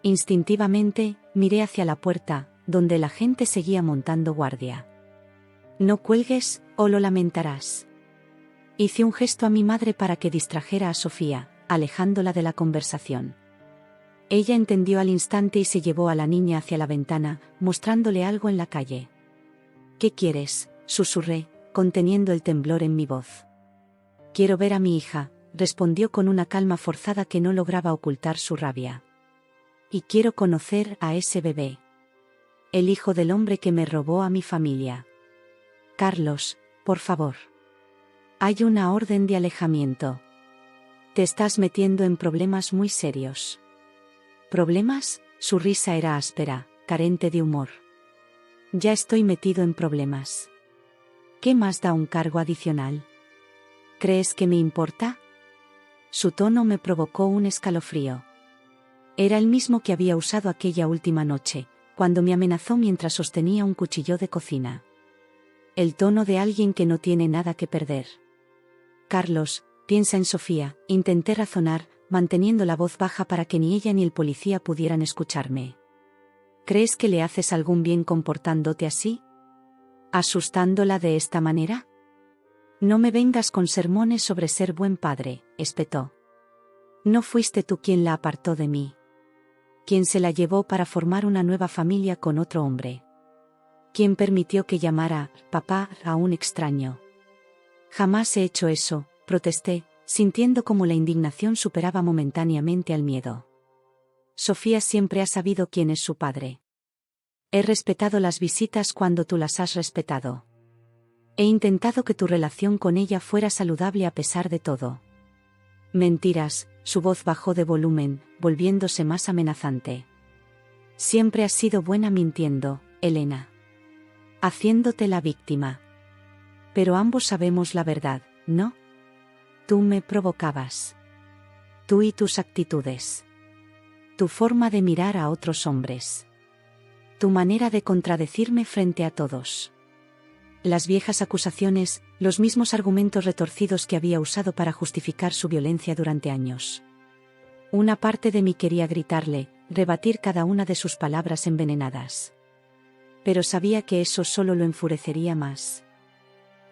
Instintivamente, miré hacia la puerta, donde la gente seguía montando guardia. No cuelgues, o lo lamentarás. Hice un gesto a mi madre para que distrajera a Sofía, alejándola de la conversación. Ella entendió al instante y se llevó a la niña hacia la ventana, mostrándole algo en la calle. ¿Qué quieres?, susurré, conteniendo el temblor en mi voz. Quiero ver a mi hija, respondió con una calma forzada que no lograba ocultar su rabia. Y quiero conocer a ese bebé. El hijo del hombre que me robó a mi familia. Carlos, por favor. Hay una orden de alejamiento. Te estás metiendo en problemas muy serios. ¿Problemas? Su risa era áspera, carente de humor. Ya estoy metido en problemas. ¿Qué más da un cargo adicional? ¿Crees que me importa? Su tono me provocó un escalofrío. Era el mismo que había usado aquella última noche, cuando me amenazó mientras sostenía un cuchillo de cocina. El tono de alguien que no tiene nada que perder. Carlos, piensa en Sofía, intenté razonar, manteniendo la voz baja para que ni ella ni el policía pudieran escucharme. ¿Crees que le haces algún bien comportándote así? ¿Asustándola de esta manera? No me vengas con sermones sobre ser buen padre, espetó. No fuiste tú quien la apartó de mí. Quien se la llevó para formar una nueva familia con otro hombre. Quien permitió que llamara papá a un extraño. Jamás he hecho eso, protesté, sintiendo como la indignación superaba momentáneamente al miedo. Sofía siempre ha sabido quién es su padre. He respetado las visitas cuando tú las has respetado. He intentado que tu relación con ella fuera saludable a pesar de todo. Mentiras, su voz bajó de volumen, volviéndose más amenazante. Siempre has sido buena mintiendo, Elena. Haciéndote la víctima. Pero ambos sabemos la verdad, ¿no? Tú me provocabas. Tú y tus actitudes. Tu forma de mirar a otros hombres. Tu manera de contradecirme frente a todos. Las viejas acusaciones, los mismos argumentos retorcidos que había usado para justificar su violencia durante años. Una parte de mí quería gritarle, rebatir cada una de sus palabras envenenadas. Pero sabía que eso solo lo enfurecería más.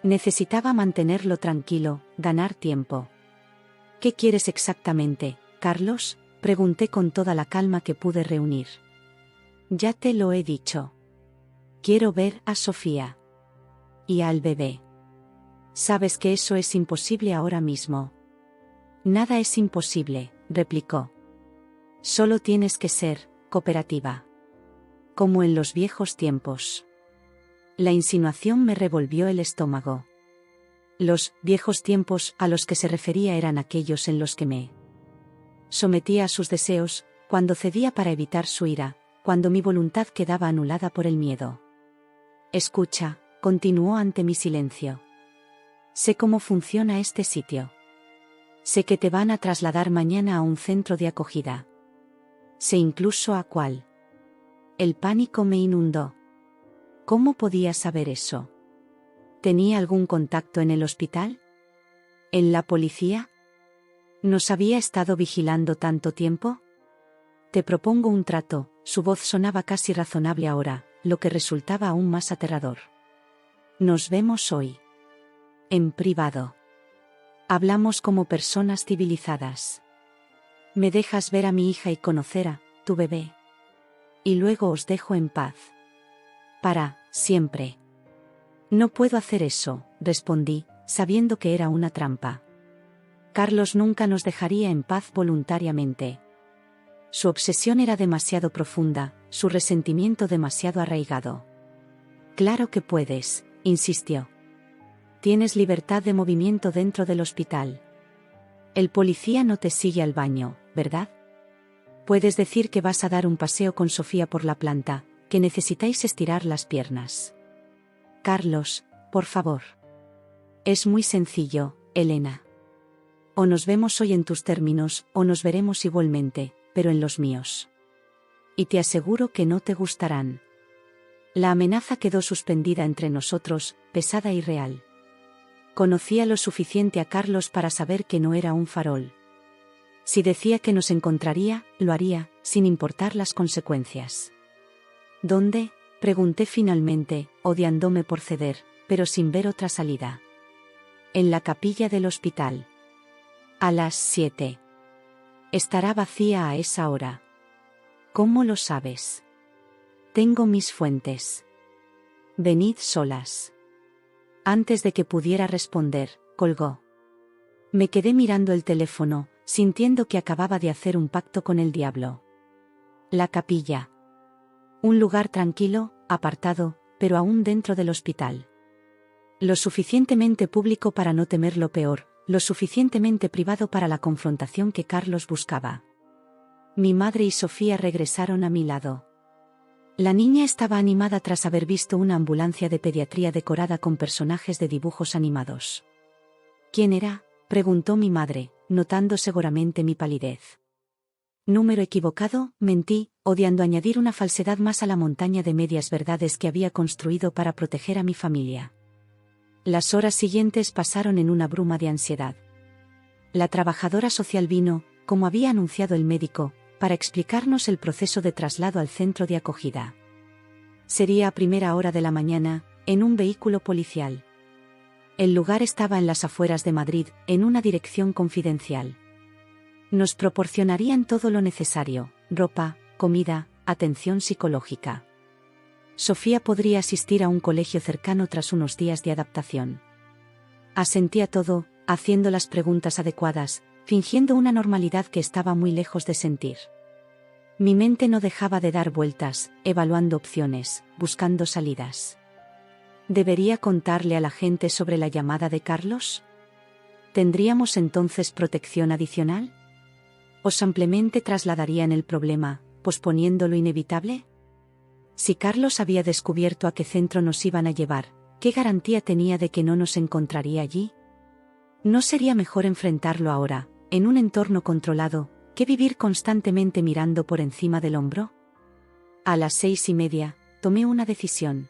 Necesitaba mantenerlo tranquilo, ganar tiempo. ¿Qué quieres exactamente, Carlos?, pregunté con toda la calma que pude reunir. Ya te lo he dicho. Quiero ver a Sofía. Y al bebé. Sabes que eso es imposible ahora mismo. Nada es imposible, replicó. Solo tienes que ser cooperativa. Como en los viejos tiempos. La insinuación me revolvió el estómago. Los viejos tiempos a los que se refería eran aquellos en los que me sometía a sus deseos, cuando cedía para evitar su ira, cuando mi voluntad quedaba anulada por el miedo. Escucha, continuó ante mi silencio. Sé cómo funciona este sitio. Sé que te van a trasladar mañana a un centro de acogida. Sé incluso a cuál. El pánico me inundó. ¿Cómo podía saber eso? ¿Tenía algún contacto en el hospital? ¿En la policía? ¿Nos había estado vigilando tanto tiempo? Te propongo un trato, su voz sonaba casi razonable ahora, lo que resultaba aún más aterrador. Nos vemos hoy. En privado. Hablamos como personas civilizadas. Me dejas ver a mi hija y conocer a tu bebé. Y luego os dejo en paz. Para siempre. No puedo hacer eso, respondí, sabiendo que era una trampa. Carlos nunca nos dejaría en paz voluntariamente. Su obsesión era demasiado profunda, su resentimiento demasiado arraigado. Claro que puedes, insistió. Tienes libertad de movimiento dentro del hospital. El policía no te sigue al baño, ¿verdad? Puedes decir que vas a dar un paseo con Sofía por la planta, que necesitáis estirar las piernas. Carlos, por favor. Es muy sencillo, Elena. O nos vemos hoy en tus términos, o nos veremos igualmente, pero en los míos. Y te aseguro que no te gustarán. La amenaza quedó suspendida entre nosotros, pesada y real. Conocía lo suficiente a Carlos para saber que no era un farol. Si decía que nos encontraría, lo haría, sin importar las consecuencias. ¿Dónde?, pregunté finalmente, odiándome por ceder, pero sin ver otra salida. En la capilla del hospital. A las 7. Estará vacía a esa hora. ¿Cómo lo sabes? Tengo mis fuentes. Venid solas. Antes de que pudiera responder, colgó. Me quedé mirando el teléfono, sintiendo que acababa de hacer un pacto con el diablo. La capilla. Un lugar tranquilo, apartado, pero aún dentro del hospital. Lo suficientemente público para no temer lo peor, lo suficientemente privado para la confrontación que Carlos buscaba. Mi madre y Sofía regresaron a mi lado. La niña estaba animada tras haber visto una ambulancia de pediatría decorada con personajes de dibujos animados. ¿Quién era?, preguntó mi madre, notando seguramente mi palidez. Número equivocado, mentí, odiando añadir una falsedad más a la montaña de medias verdades que había construido para proteger a mi familia. Las horas siguientes pasaron en una bruma de ansiedad. La trabajadora social vino, como había anunciado el médico, para explicarnos el proceso de traslado al centro de acogida. Sería a primera hora de la mañana, en un vehículo policial. El lugar estaba en las afueras de Madrid, en una dirección confidencial. Nos proporcionarían todo lo necesario: ropa, comida, atención psicológica. Sofía podría asistir a un colegio cercano tras unos días de adaptación. Asentí a todo, haciendo las preguntas adecuadas, fingiendo una normalidad que estaba muy lejos de sentir. Mi mente no dejaba de dar vueltas, evaluando opciones, buscando salidas. ¿Debería contarle a la gente sobre la llamada de Carlos? ¿Tendríamos entonces protección adicional? ¿O simplemente trasladarían el problema, posponiendo lo inevitable? Si Carlos había descubierto a qué centro nos iban a llevar, ¿qué garantía tenía de que no nos encontraría allí? ¿No sería mejor enfrentarlo ahora, en un entorno controlado, que vivir constantemente mirando por encima del hombro? A las 6:30, tomé una decisión.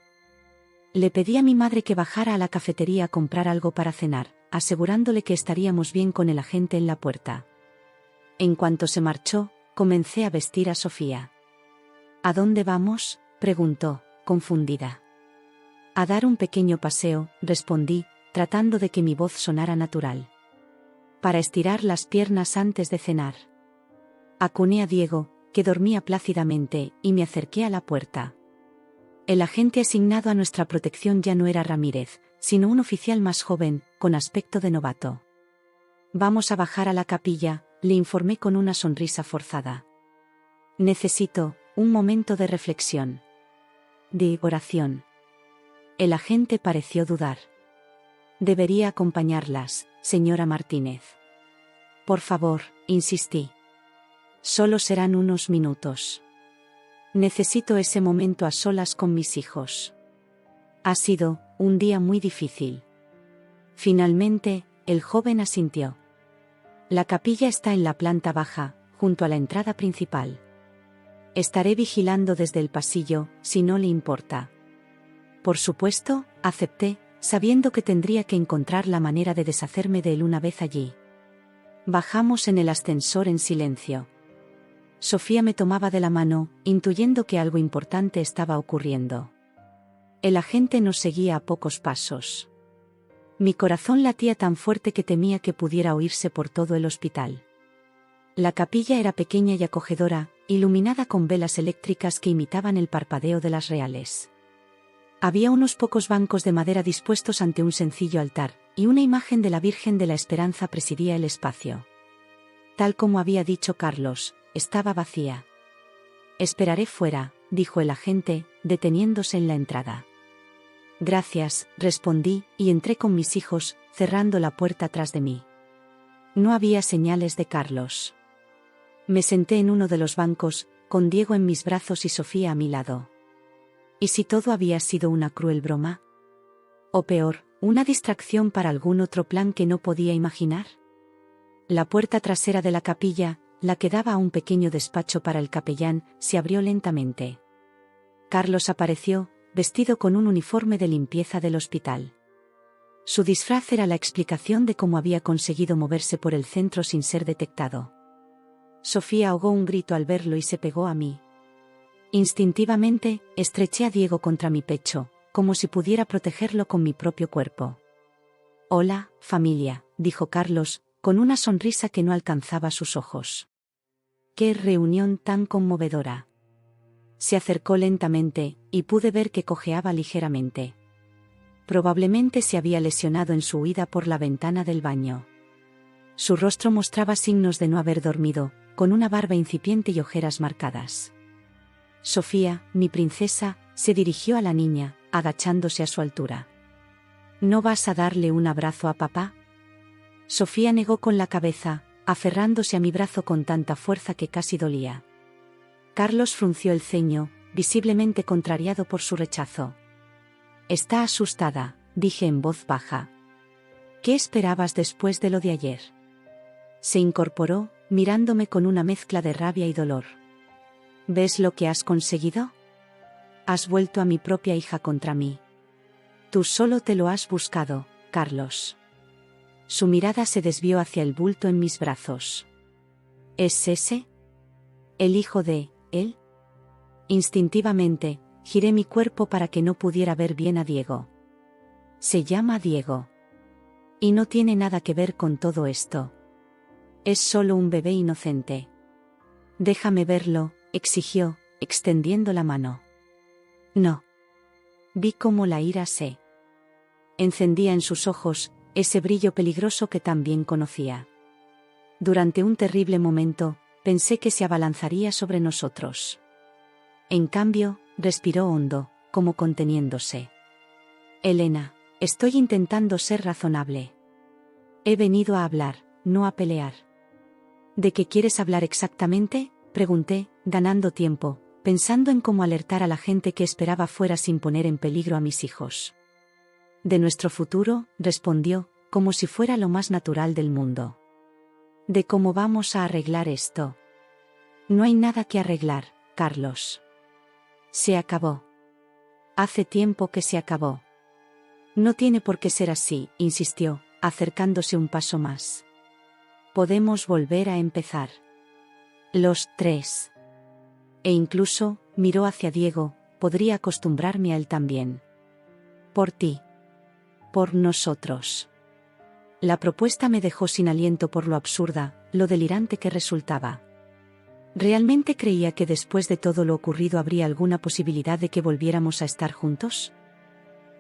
Le pedí a mi madre que bajara a la cafetería a comprar algo para cenar, asegurándole que estaríamos bien con el agente en la puerta. En cuanto se marchó, comencé a vestir a Sofía. ¿A dónde vamos?, preguntó, confundida. A dar un pequeño paseo, respondí, tratando de que mi voz sonara natural. Para estirar las piernas antes de cenar. Acuné a Diego, que dormía plácidamente, y me acerqué a la puerta. El agente asignado a nuestra protección ya no era Ramírez, sino un oficial más joven, con aspecto de novato. Vamos a bajar a la capilla, le informé con una sonrisa forzada. Necesito un momento de reflexión. De oración. El agente pareció dudar. Debería acompañarlas, señora Martínez. Por favor, insistí. Solo serán unos minutos. Necesito ese momento a solas con mis hijos. Ha sido un día muy difícil. Finalmente, el joven asintió. La capilla está en la planta baja, junto a la entrada principal. Estaré vigilando desde el pasillo, si no le importa. Por supuesto, acepté, sabiendo que tendría que encontrar la manera de deshacerme de él una vez allí. Bajamos en el ascensor en silencio. Sofía me tomaba de la mano, intuyendo que algo importante estaba ocurriendo. El agente nos seguía a pocos pasos. Mi corazón latía tan fuerte que temía que pudiera oírse por todo el hospital. La capilla era pequeña y acogedora, iluminada con velas eléctricas que imitaban el parpadeo de las reales. Había unos pocos bancos de madera dispuestos ante un sencillo altar, y una imagen de la Virgen de la Esperanza presidía el espacio. Tal como había dicho Carlos, estaba vacía. «Esperaré fuera», dijo el agente, deteniéndose en la entrada. «Gracias», respondí, y entré con mis hijos, cerrando la puerta tras de mí. No había señales de Carlos. Me senté en uno de los bancos, con Diego en mis brazos y Sofía a mi lado. ¿Y si todo había sido una cruel broma? O peor, una distracción para algún otro plan que no podía imaginar. La puerta trasera de la capilla, la que daba a un pequeño despacho para el capellán, se abrió lentamente. Carlos apareció, vestido con un uniforme de limpieza del hospital. Su disfraz era la explicación de cómo había conseguido moverse por el centro sin ser detectado. Sofía ahogó un grito al verlo y se pegó a mí. Instintivamente, estreché a Diego contra mi pecho, como si pudiera protegerlo con mi propio cuerpo. «Hola, familia», dijo Carlos, con una sonrisa que no alcanzaba sus ojos. «Qué reunión tan conmovedora». Se acercó lentamente, y pude ver que cojeaba ligeramente. Probablemente se había lesionado en su huida por la ventana del baño. Su rostro mostraba signos de no haber dormido, con una barba incipiente y ojeras marcadas. Sofía, mi princesa, se dirigió a la niña, agachándose a su altura. «¿No vas a darle un abrazo a papá?» Sofía negó con la cabeza, aferrándose a mi brazo con tanta fuerza que casi dolía. Carlos frunció el ceño, visiblemente contrariado por su rechazo. «Está asustada», dije en voz baja. «¿Qué esperabas después de lo de ayer?» Se incorporó, mirándome con una mezcla de rabia y dolor. «¿Ves lo que has conseguido? Has vuelto a mi propia hija contra mí. Tú solo te lo has buscado, Carlos». Su mirada se desvió hacia el bulto en mis brazos. «¿Es ese? ¿El hijo de él?» Instintivamente, giré mi cuerpo para que no pudiera ver bien a Diego. «Se llama Diego. Y no tiene nada que ver con todo esto. Es solo un bebé inocente». «Déjame verlo», exigió, extendiendo la mano. «No». Vi cómo la ira se encendía en sus ojos, ese brillo peligroso que tan bien conocía. Durante un terrible momento, pensé que se abalanzaría sobre nosotros. En cambio, respiró hondo, como conteniéndose. «Elena, estoy intentando ser razonable. He venido a hablar, no a pelear». «¿De qué quieres hablar exactamente?», pregunté, ganando tiempo, pensando en cómo alertar a la gente que esperaba fuera sin poner en peligro a mis hijos. «De nuestro futuro», respondió, como si fuera lo más natural del mundo. «¿De cómo vamos a arreglar esto?» «No hay nada que arreglar, Carlos. Se acabó. Hace tiempo que se acabó». «No tiene por qué ser así», insistió, acercándose un paso más. «Podemos volver a empezar. Los tres». E incluso, miró hacia Diego, «podría acostumbrarme a él también. Por ti. Por nosotros». La propuesta me dejó sin aliento por lo absurda, lo delirante que resultaba. ¿Realmente creía que después de todo lo ocurrido habría alguna posibilidad de que volviéramos a estar juntos?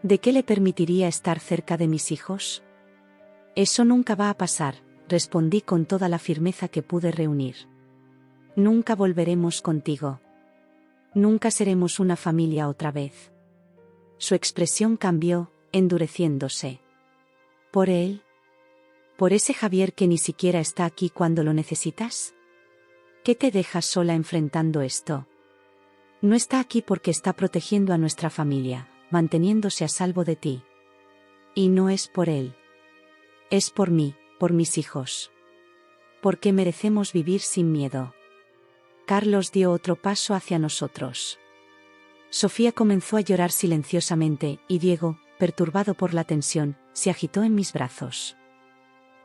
¿De qué le permitiría estar cerca de mis hijos? «Eso nunca va a pasar», respondí con toda la firmeza que pude reunir. «Nunca volveremos contigo. Nunca seremos una familia otra vez». Su expresión cambió, endureciéndose. «¿Por él? ¿Por ese Javier que ni siquiera está aquí cuando lo necesitas? ¿Qué te dejas sola enfrentando esto? No está aquí porque está protegiendo a nuestra familia, manteniéndose a salvo de ti. Y no es por él. Es por mí, por mis hijos. Porque merecemos vivir sin miedo». Carlos dio otro paso hacia nosotros. Sofía comenzó a llorar silenciosamente, y Diego, perturbado por la tensión, se agitó en mis brazos.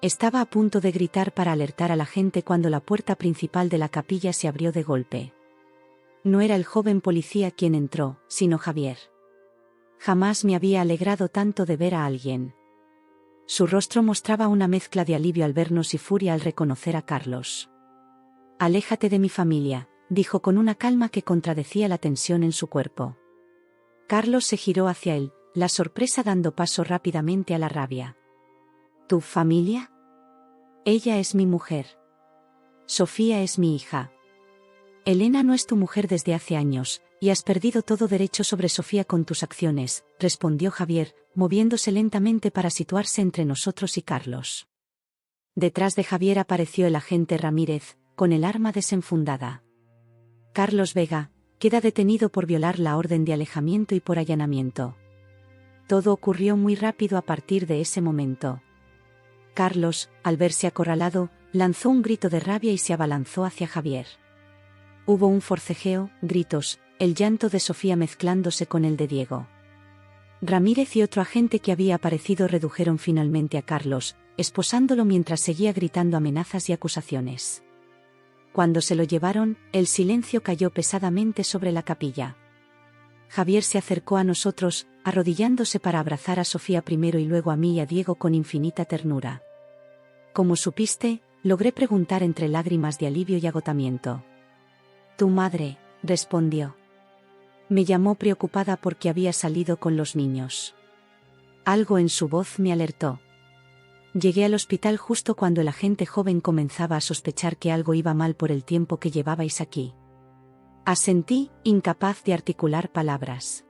Estaba a punto de gritar para alertar a la gente cuando la puerta principal de la capilla se abrió de golpe. No era el joven policía quien entró, sino Javier. Jamás me había alegrado tanto de ver a alguien. Su rostro mostraba una mezcla de alivio al vernos y furia al reconocer a Carlos. «Aléjate de mi familia», dijo con una calma que contradecía la tensión en su cuerpo. Carlos se giró hacia él, la sorpresa dando paso rápidamente a la rabia. ¿Tu familia? Ella es mi mujer. Sofía es mi hija. Elena no es tu mujer desde hace años, y has perdido todo derecho sobre Sofía con tus acciones, respondió Javier, moviéndose lentamente para situarse entre nosotros y Carlos. Detrás de Javier apareció el agente Ramírez, con el arma desenfundada. Carlos Vega, queda detenido por violar la orden de alejamiento y por allanamiento. Todo ocurrió muy rápido a partir de ese momento. Carlos, al verse acorralado, lanzó un grito de rabia y se abalanzó hacia Javier. Hubo un forcejeo, gritos, el llanto de Sofía mezclándose con el de Diego. Ramírez y otro agente que había aparecido redujeron finalmente a Carlos, esposándolo mientras seguía gritando amenazas y acusaciones. Cuando se lo llevaron, el silencio cayó pesadamente sobre la capilla. Javier se acercó a nosotros, arrodillándose para abrazar a Sofía primero y luego a mí y a Diego con infinita ternura. «¿Cómo supiste?», logré preguntar entre lágrimas de alivio y agotamiento. «Tu madre», respondió. Me llamó preocupada porque había salido con los niños. Algo en su voz me alertó. Llegué al hospital justo cuando el agente joven comenzaba a sospechar que algo iba mal por el tiempo que llevabais aquí. Asentí, incapaz de articular palabras.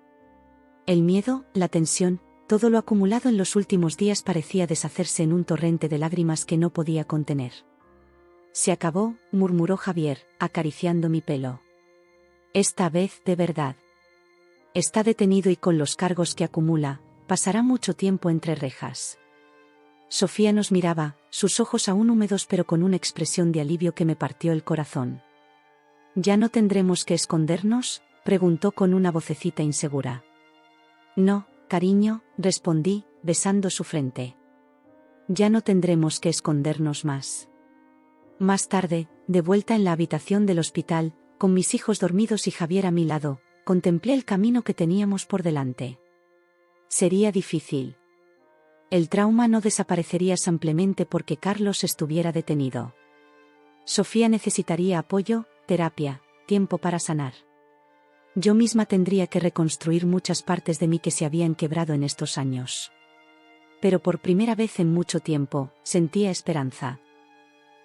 El miedo, la tensión, todo lo acumulado en los últimos días parecía deshacerse en un torrente de lágrimas que no podía contener. «Se acabó», murmuró Javier, acariciando mi pelo. «Esta vez de verdad. Está detenido y con los cargos que acumula, pasará mucho tiempo entre rejas». Sofía nos miraba, sus ojos aún húmedos pero con una expresión de alivio que me partió el corazón. «¿Ya no tendremos que escondernos?», preguntó con una vocecita insegura. «No, cariño», respondí, besando su frente. «Ya no tendremos que escondernos más». Más tarde, de vuelta en la habitación del hospital, con mis hijos dormidos y Javier a mi lado, contemplé el camino que teníamos por delante. Sería difícil. El trauma no desaparecería simplemente porque Carlos estuviera detenido. Sofía necesitaría apoyo, terapia, tiempo para sanar. Yo misma tendría que reconstruir muchas partes de mí que se habían quebrado en estos años. Pero por primera vez en mucho tiempo, sentía esperanza.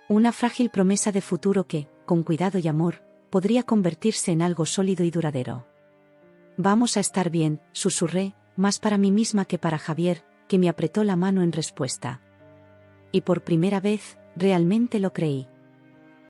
Una frágil promesa de futuro que, con cuidado y amor, podría convertirse en algo sólido y duradero. «Vamos a estar bien», susurré, más para mí misma que para Javier, que me apretó la mano en respuesta. Y por primera vez, realmente lo creí.